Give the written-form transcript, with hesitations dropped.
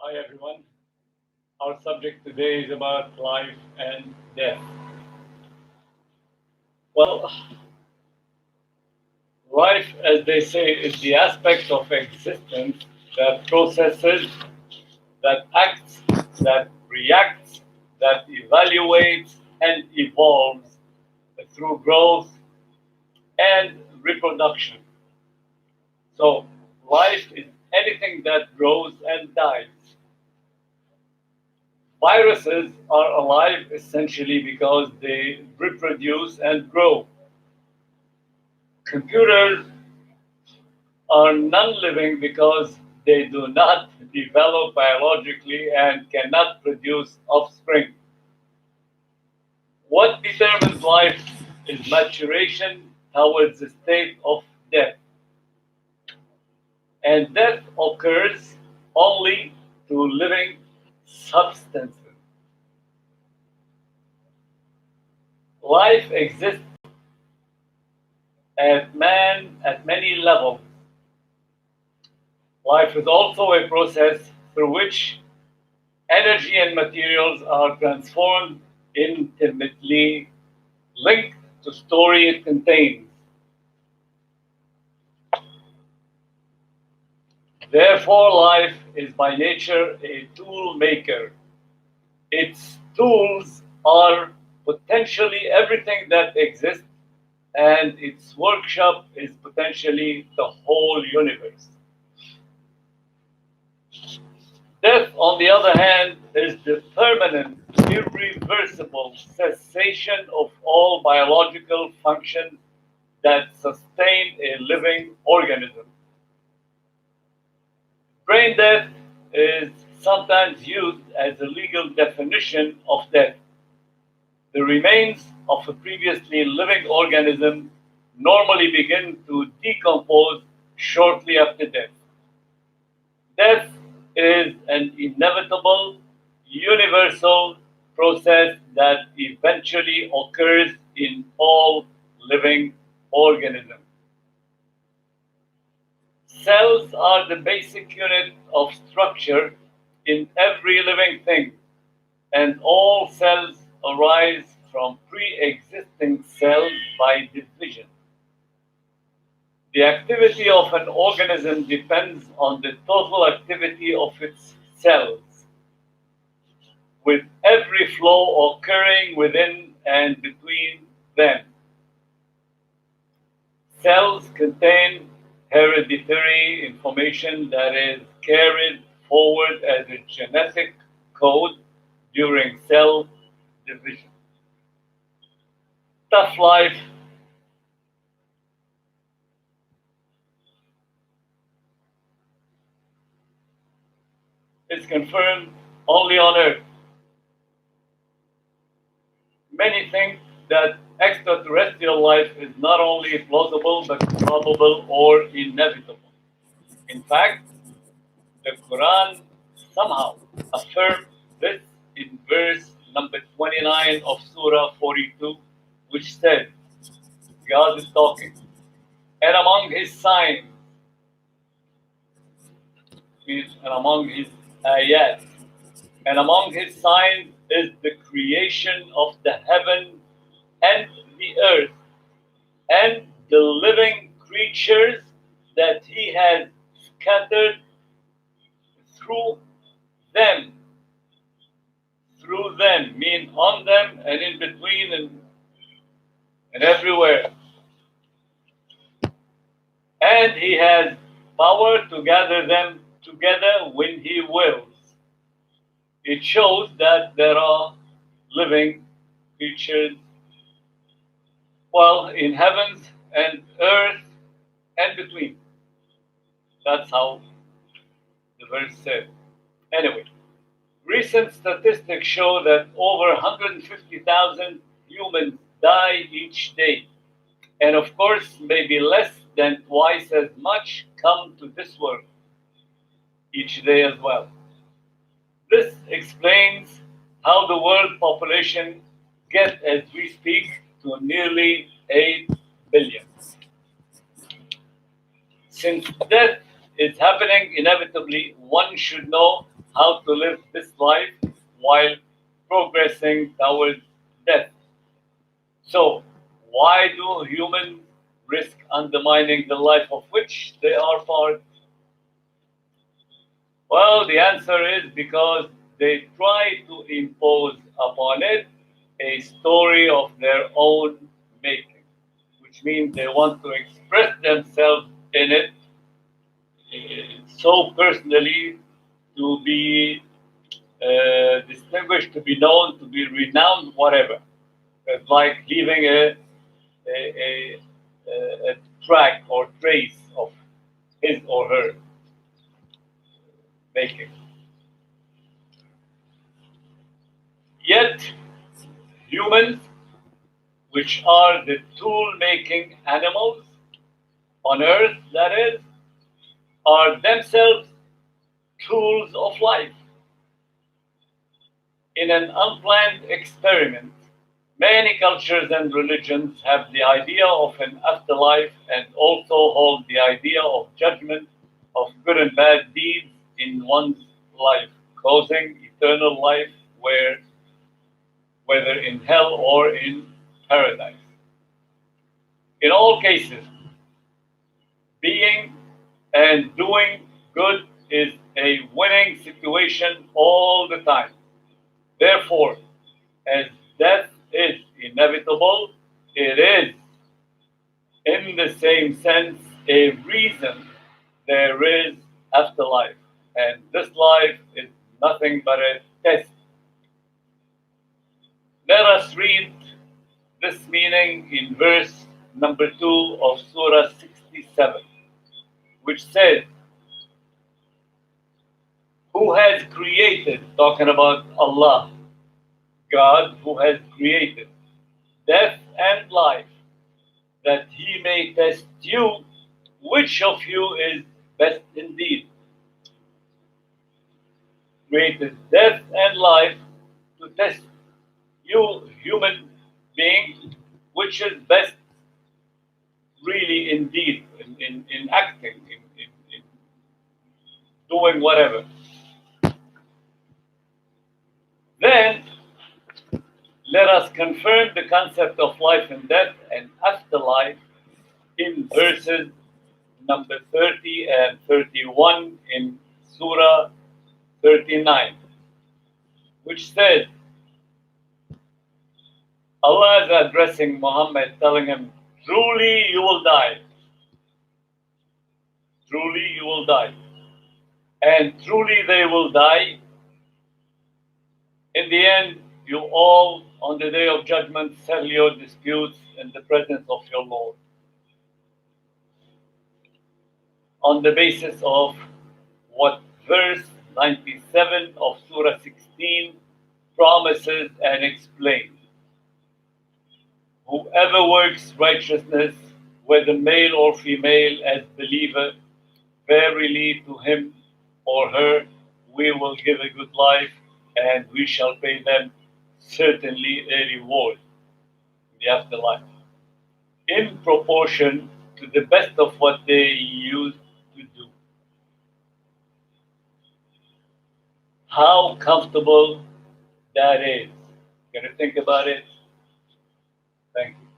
Hi everyone. Our subject today is about life and death. Well, life, as they say, is the aspect of existence that processes, that acts, that reacts, that evaluates, and evolves through growth and reproduction. So, life is anything that grows and dies. Viruses are alive essentially because they reproduce and grow. Computers are non-living because they do not develop biologically and cannot produce offspring. What determines life is maturation towards the state of death. And death occurs only through living substances. Life exists at many levels. Life is also a process through which energy and materials are transformed, intimately linked to story it contains. Therefore, life is by nature a tool maker. Its tools are potentially everything that exists, and its workshop is potentially the whole universe. Death, on the other hand, is the permanent, irreversible cessation of all biological functions that sustain a living organism. Brain death is sometimes used as a legal definition of death. The remains of a previously living organism normally begin to decompose shortly after death. Death is an inevitable, universal process that eventually occurs in all living organisms. Cells are the basic unit of structure in every living thing, and all cells arise from pre-existing cells by division. The activity of an organism depends on the total activity of its cells, with every flow occurring within and between them. Cells contain hereditary information that is carried forward as a genetic code during cell division. Tough life is confirmed only on Earth. Many think that extraterrestrial life is not only plausible but probable or inevitable. In fact, the Quran somehow affirms this in verse number 29 of Surah 42, which said, God is talking, and among his signs, and among his ayat, and among his signs is the creation of the heaven and the earth, and the living creatures that he has scattered through them. Through them mean on them and in between and everywhere. And he has power to gather them together when he wills. It shows that there are living creatures, well, in heavens and earth and between. That's how the verse said. Anyway, recent statistics show that over 150,000 humans die each day. And of course, maybe less than twice as much come to this world each day as well. This explains how the world population gets, as we speak, to nearly 8 billion. Since death is happening inevitably, one should know how to live this life while progressing towards death. So, why do humans risk undermining the life of which they are part? Well, the answer is because they try to impose upon it a story of their own making, which means they want to express themselves in it so personally, to be distinguished, to be known, to be renowned, whatever. It's like leaving a, a track or trace of his or her making. Yet, humans, which are the tool making animals on earth, that is, are themselves tools of life. In an unplanned experiment, many cultures and religions have the idea of an afterlife and also hold the idea of judgment of good and bad deeds in one's life, causing eternal life whether in hell or in paradise. In all cases, being and doing good is a winning situation all the time. Therefore, as death is inevitable, it is, in the same sense, a reason there is afterlife. And this life is nothing but a test. Let us read this meaning in verse number 2 of Surah 67, which says, who has created, talking about Allah, God who has created death and life, that he may test you, which of you is best indeed. Created death and life to test you, human being, which is best really indeed in acting, in doing whatever. Then let us confirm the concept of life and death and afterlife in verses number 30 and 31 in Surah 39, which says, Allah is addressing Muhammad, telling him, truly you will die. Truly you will die. And truly they will die. In the end, you all, on the day of judgment, settle your disputes in the presence of your Lord, on the basis of what verse 97 of Surah 16 promises and explains. Whoever works righteousness, whether male or female, as believer, verily to him or her we will give a good life, and we shall pay them certainly a reward in the afterlife, in proportion to the best of what they used to do. How comfortable that is. Can you think about it? Thank you.